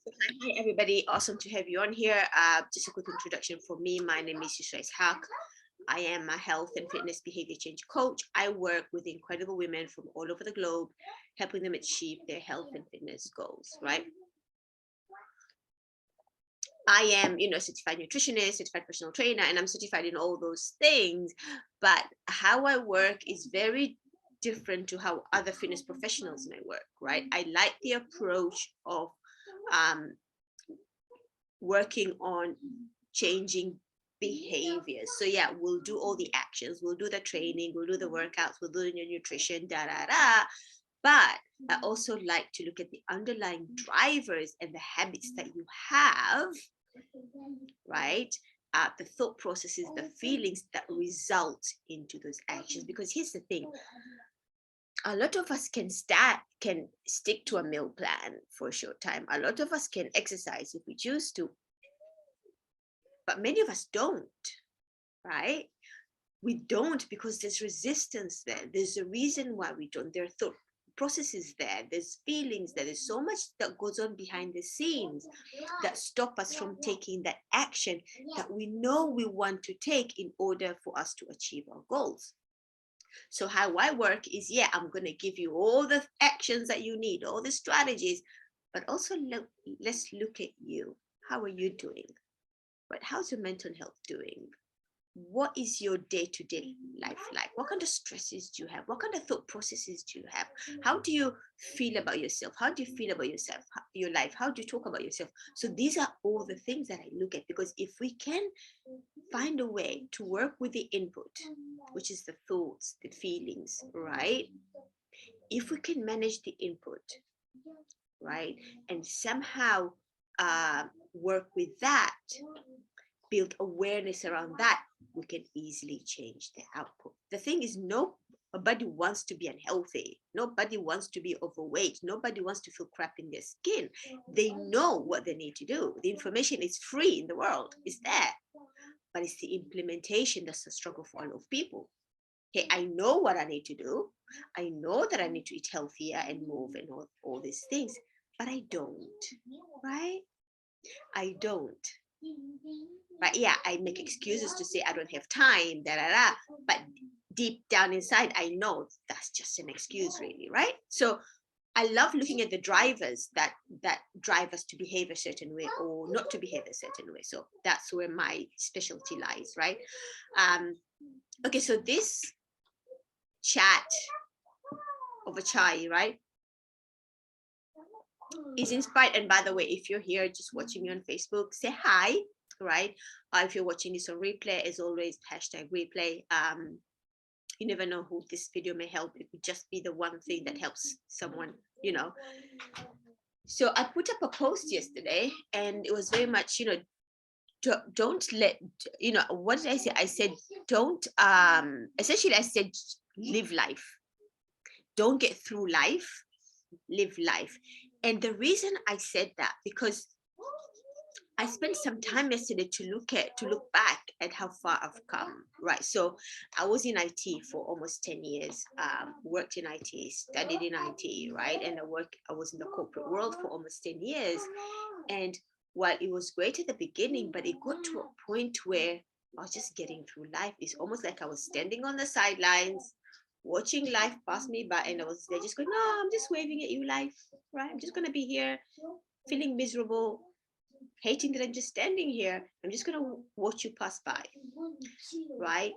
Hi, everybody. Awesome to have you on here. Just a quick introduction for me. My name is Yusra Ishaq. I am a health and fitness behavior change coach. I work with incredible women from all over the globe, helping them achieve their health and fitness goals, right? I am, a certified nutritionist, certified personal trainer, and I'm certified in all those things. But how I work is very different to how other fitness professionals may work, right? I like the approach of um, working on changing behaviors. So yeah, we'll do all the actions, we'll do the training, we'll do the workouts, we'll do your nutrition, da da da. But I also like to look at the underlying drivers and the habits that you have, right? The thought processes, the feelings that result into those actions. Because here's the thing, a lot of us can stick to a meal plan for a short time. A lot of us can exercise if we choose to, but many of us don't, right? We don't because there's resistance there. There's a reason why we don't. There are thought processes there. There's feelings there. There's so much that goes on behind the scenes that stop us from taking that action that we know we want to take in order for us to achieve our goals. So how I work is, yeah, I'm going to give you all the actions that you need, all the strategies, but also let's look at you. How are you doing? But how's your mental health doing? What is your day-to-day life like? What kind of stresses do you have? What kind of thought processes do you have? How do you feel about yourself? How do you feel about yourself, your life? How do you talk about yourself? So these are all the things that I look at, because if we can find a way to work with the input, which is the thoughts, the feelings, right? If we can manage the input, right, and somehow work with that, build awareness around that, we can easily change the output. The thing is, nobody wants to be unhealthy. Nobody wants to be overweight. Nobody wants to feel crap in their skin. They know what they need to do. The information is free in the world, it's there. But it's the implementation that's the struggle for a lot of people. Hey, I know what I need to do. I know that I need to eat healthier and move and all these things, but I don't, right? I don't. But yeah, I make excuses to say I don't have time, da da da. But deep down inside, I know that's just an excuse, really, right? So I love looking at the drivers that drive us to behave a certain way or not to behave a certain way. So that's where my specialty lies, right? Okay, so this chat of a chai, right, is inspired. And by the way, if you're here just watching me on Facebook, say hi, right? If you're watching this on replay, as always, hashtag replay. You never know who this video may help. It would just be the one thing that helps someone, you know. So I put up a post yesterday, and it was very much, don't let, what did I say? I said, don't, essentially I said, live life. Don't get through life, live life. And the reason I said that, because I spent some time yesterday to look back at how far I've come, right? So I was in IT for almost 10 years, worked in IT, studied in IT, right? And I was in the corporate world for almost 10 years. And while it was great at the beginning, but it got to a point where I was just getting through life. It's almost like I was standing on the sidelines, watching life pass me by, and I was there just going, no, I'm just waving at you, life, right? I'm just going to be here feeling miserable, hating that I'm just standing here. I'm just going to watch you pass by, right?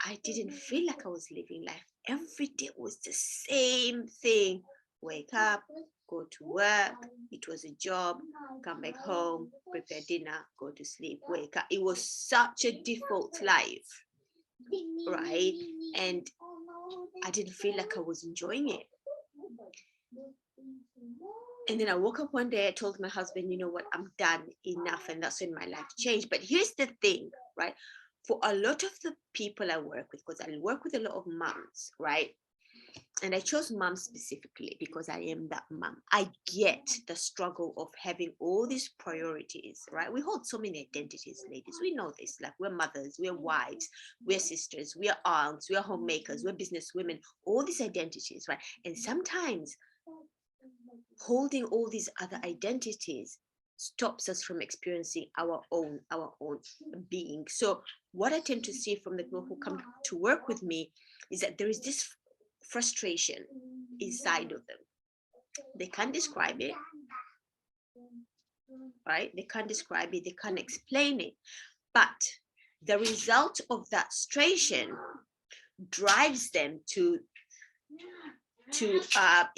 I didn't feel like I was living life. Every day was the same thing. Wake up, go to work. It was a job. Come back home, prepare dinner, go to sleep, wake up. It was such a default life, right? And I didn't feel like I was enjoying it. And then I woke up one day, I told my husband, you know what, I'm done, enough. And that's when my life changed. But here's the thing, right? For a lot of the people I work with, because I work with a lot of moms, right? And I chose mom specifically because I am that mom. I get the struggle of having all these priorities, right? We hold so many identities, ladies. We know this. Like, we're mothers, we're wives, we're sisters, we're aunts, we're homemakers, we're business women, all these identities, right? And sometimes holding all these other identities stops us from experiencing our own being. So what I tend to see from the people who come to work with me is that there is this frustration inside of them. They can't describe it, right? They can't describe it, they can't explain it, but the result of that frustration drives them to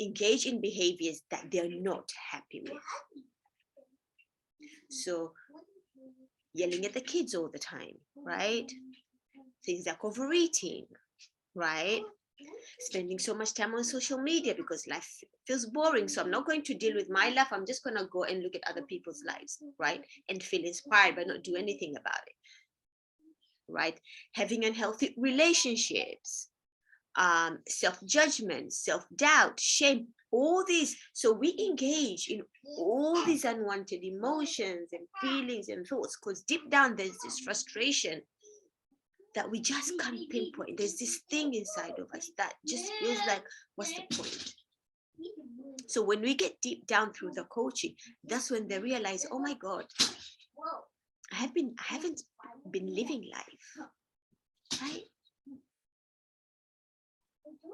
engage in behaviors that they're not happy with. So yelling at the kids all the time, right? Things like overeating, right? Spending so much time on social media because life feels boring. So I'm not going to deal with my life. I'm just going to go and look at other people's lives, right? And feel inspired but not do anything about it, right? Having unhealthy relationships, self-judgment, self-doubt, shame, all these. So we engage in all these unwanted emotions and feelings and thoughts because deep down there's this frustration that we just can't pinpoint. There's this thing inside of us that just feels like, what's the point? So when we get deep down through the coaching, that's when they realize, oh my God, I haven't been living life, right?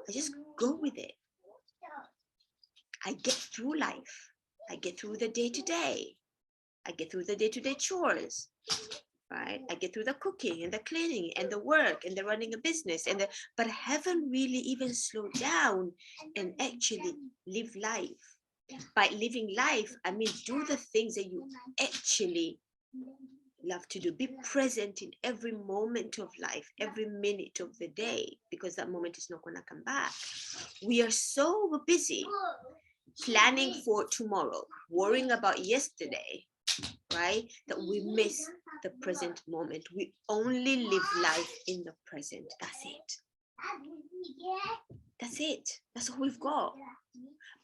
I just go with it. I get through life. I get through the day-to-day. I get through the day-to-day chores, right? I get through the cooking and the cleaning and the work and the running a business but I haven't really even slowed down and actually live life. By living life, I mean do the things that you actually love to do. Be present in every moment of life, every minute of the day, because that moment is not going to come back. We are so busy planning for tomorrow, worrying about yesterday, right, that we miss the present moment. We only live life in the present. That's it. That's it. That's all we've got.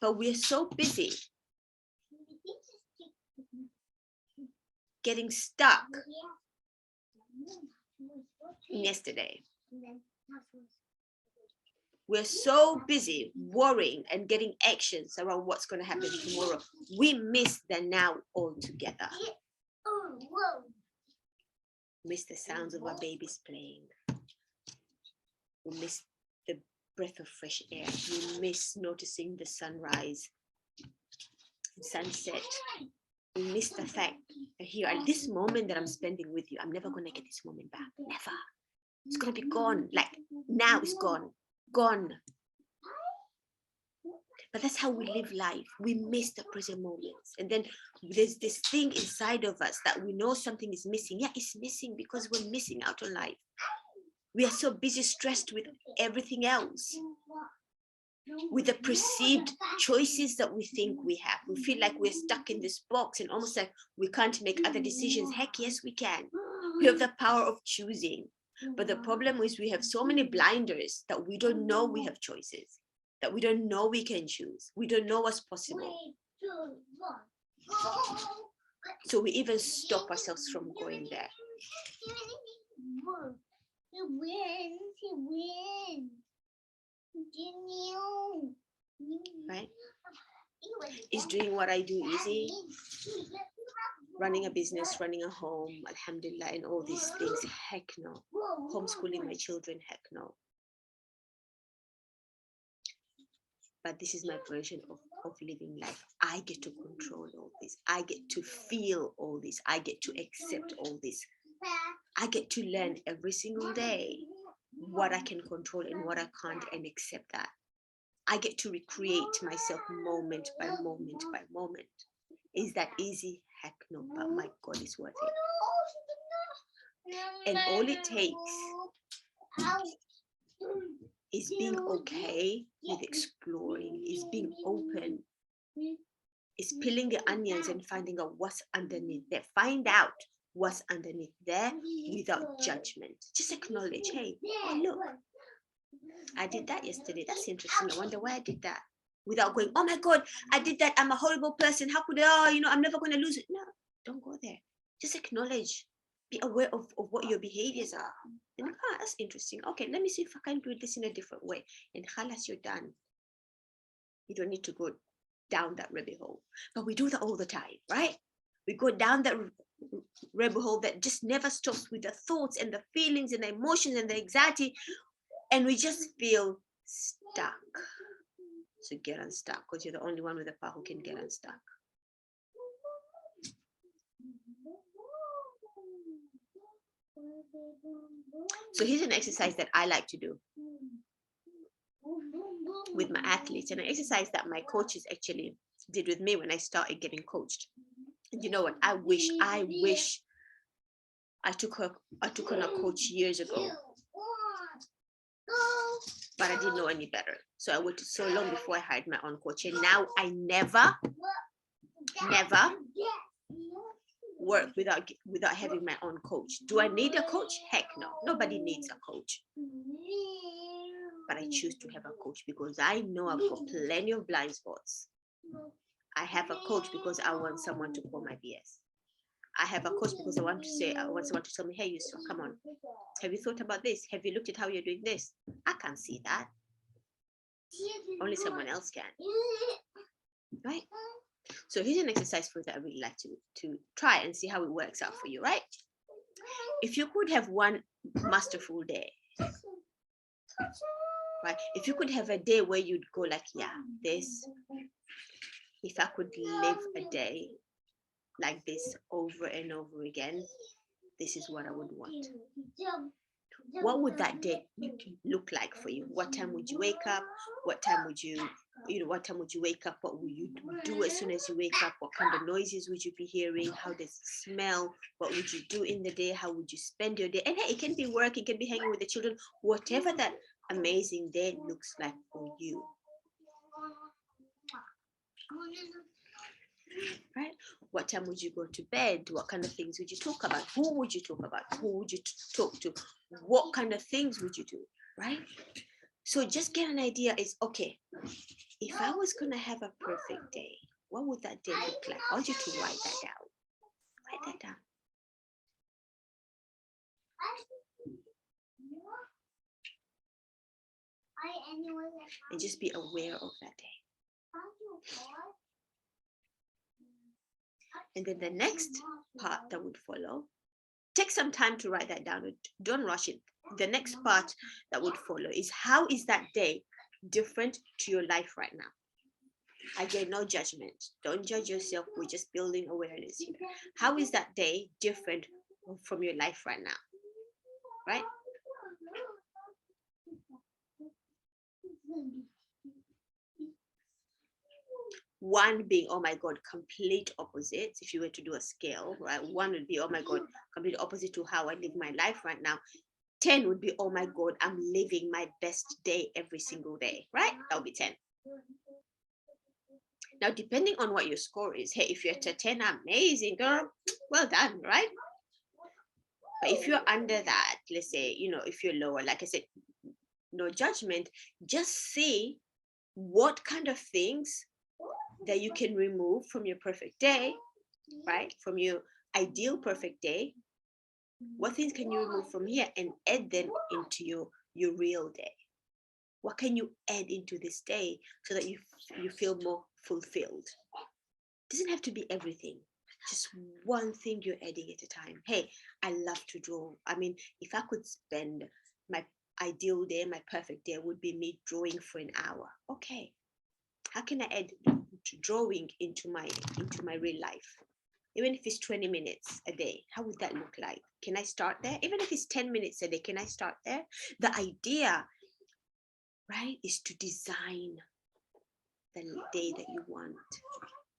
But we're so busy getting stuck in yesterday. We're so busy worrying and getting actions around what's going to happen tomorrow. We miss the now altogether. Miss the sounds of our babies playing. We miss the breath of fresh air. We miss noticing the sunrise, sunset. We miss the fact that here at this moment that I'm spending with you, I'm never going to get this moment back. Never. It's going to be gone. Like now it's gone. Gone. But that's how we live life. We miss the present moments. And then there's this thing inside of us that we know something is missing. Yeah, it's missing because we're missing out on life. We are so busy, stressed with everything else, with the perceived choices that we think we have. We feel like we're stuck in this box and almost like we can't make other decisions. Heck, yes, we can. We have the power of choosing. But the problem is we have so many blinders that we don't know we have choices, that we don't know we can choose. We don't know what's possible. So we even stop ourselves from going there. He wins. Right? Is doing what I do easy? Running a business, running a home, alhamdulillah, and all these things? Heck no. Homeschooling my children? Heck no. But this is my version of living life. I get to control all this. I get to feel all this. I get to accept all this. I get to learn every single day what I can control and what I can't, and accept that. I get to recreate myself moment by moment by moment. Is that easy? Heck no, but my God, it's worth it. And all it takes is being okay with exploring, is being open, is peeling the onions and finding out what's underneath there. Find out what's underneath there without judgment. Just acknowledge, hey, look, I did that yesterday. That's interesting. I wonder why I did that. Without going, oh my God, I did that. I'm a horrible person. How could I, I'm never going to lose it. No, don't go there. Just acknowledge. Be aware of what your behaviors are. And that's interesting. Okay, let me see if I can do this in a different way. And khalas, you're done. You don't need to go down that rabbit hole. But we do that all the time, right? We go down that rabbit hole that just never stops, with the thoughts and the feelings and the emotions and the anxiety, and we just feel stuck. So get unstuck, because you're the only one with the power who can get unstuck. So here's an exercise that I like to do with my athletes, and an exercise that my coaches actually did with me when I started getting coached. And you know what? I wish I took on a coach years ago, but I didn't know any better. So I waited so long before I hired my own coach, and now I never work without having my own coach. Do I need a coach? Heck no. Nobody needs a coach. But I choose to have a coach because I know I've got plenty of blind spots. I have a coach because I want someone to call my BS. I have a coach because I want someone to tell me, hey, Yusra, come on. Have you thought about this? Have you looked at how you're doing this? I can't see that. Only someone else can. Right? So here's an exercise for you that I really like to try and see how it works out for you, right? If you could have one masterful day, right? If you could have a day where you'd go like, yeah, this, if I could live a day like this over and over again, this is what I would want. What would that day look like for you? What time would you wake up? What time would you wake up? What will you do as soon as you wake up? What kind of noises would you be hearing? How does it smell? What would you do in the day? How would you spend your day? And hey, it can be work, it can be hanging with the children, whatever that amazing day looks like for you. Right? What time would you go to bed? What kind of things would you talk about? Who would you talk about? Who would you talk to? What kind of things would you do? Right? So just get an idea. Is okay, if I was going to have a perfect day, what would that day look like? I want you to write that down. Write that down. And just be aware of that day. And then the next part that would follow, take some time to write that down. Don't rush it. The next part that would follow is, how is that day different to your life right now? Again, no judgment. Don't judge yourself. We're just building awareness here. How is that day different from your life right now? Right? One being, oh my God, complete opposites. If you were to do a scale, right? One would be, oh my God, complete opposite to how I live my life right now. 10 would be, oh my God, I'm living my best day every single day, right? That would be 10. Now, depending on what your score is, hey, if you're at a 10, amazing, girl, well done, right? But if you're under that, let's say, if you're lower, like I said, no judgment, just see what kind of things that you can remove from your perfect day, right? From your ideal perfect day. What things can you remove from here and add them into your real day? What can you add into this day so that you feel more fulfilled? It doesn't have to be everything. Just one thing you're adding at a time. Hey, I love to draw. I mean, if I could spend my ideal day, my perfect day would be me drawing for an hour. Okay. How can I add drawing into my real life? Even if it's 20 minutes a day, how would that look like? Can I start there? Even if it's 10 minutes a day, can I start there? The idea, right, is to design the day that you want.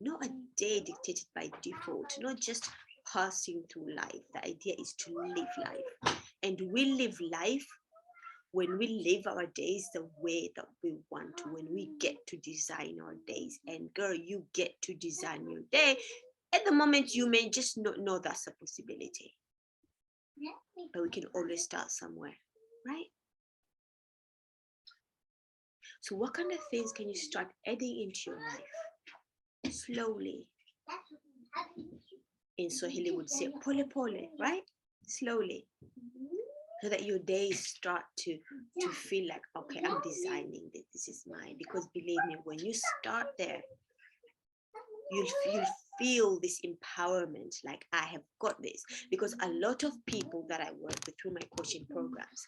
Not a day dictated by default, not just passing through life. The idea is to live life. And we live life when we live our days the way that we want to, when we get to design our days. And girl, you get to design your day. At the moment, you may just not know that's a possibility. But we can always start somewhere, right? So what kind of things can you start adding into your life? Slowly. In Swahili would say pole pole, right? Slowly. So that your days start to feel like, okay, I'm designing this. This is mine. Because believe me, when you start there, you'll feel this empowerment, like I have got this. Because a lot of people that I work with through my coaching programs,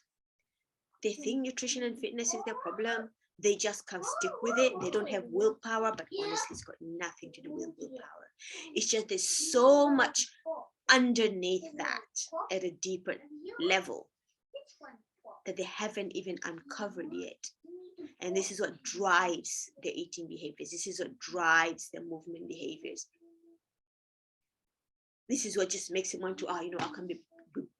they think nutrition and fitness is their problem. They just can't stick with it. They don't have willpower, but honestly, it's got nothing to do with willpower. It's just there's so much underneath that at a deeper level that they haven't even uncovered yet. And this is what drives their eating behaviors. This is what drives their movement behaviors. This is what just makes them want to, I can't be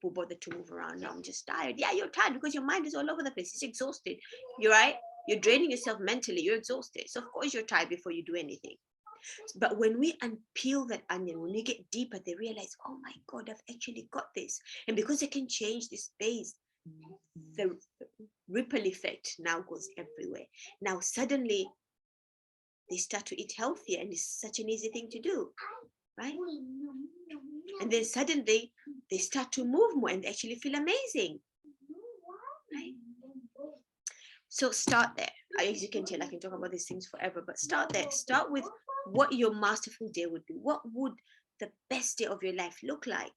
bothered to move around now. I'm just tired. Yeah, you're tired because your mind is all over the place. It's exhausted. You're right. You're draining yourself mentally. You're exhausted. So of course you're tired before you do anything. But when we unpeel that onion, when we get deeper, they realize, oh my God, I've actually got this. And because they can change this space, the ripple effect now goes everywhere. Now suddenly they start to eat healthier, and it's such an easy thing to do, right? And then suddenly they start to move more and they actually feel amazing, right? So start there. As you can tell, I can talk about these things forever, but start there. Start with what your masterful day would be. What would the best day of your life look like?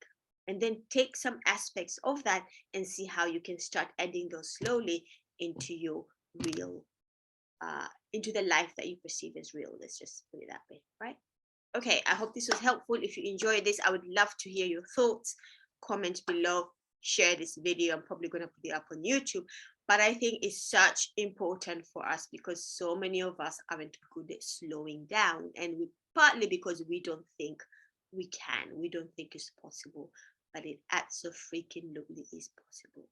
And then take some aspects of that and see how you can start adding those slowly into your real, into the life that you perceive as real. Let's just put it that way, right? Okay, I hope this was helpful. If you enjoyed this, I would love to hear your thoughts. Comment below, share this video. I'm probably going to put it up on YouTube. But I think it's such important for us because so many of us aren't good at slowing down. And partly because we don't think we can. We don't think it's possible. But it absolutely is possible.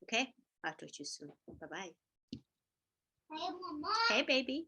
Okay, I'll talk to you soon. Bye-bye. Hey, baby.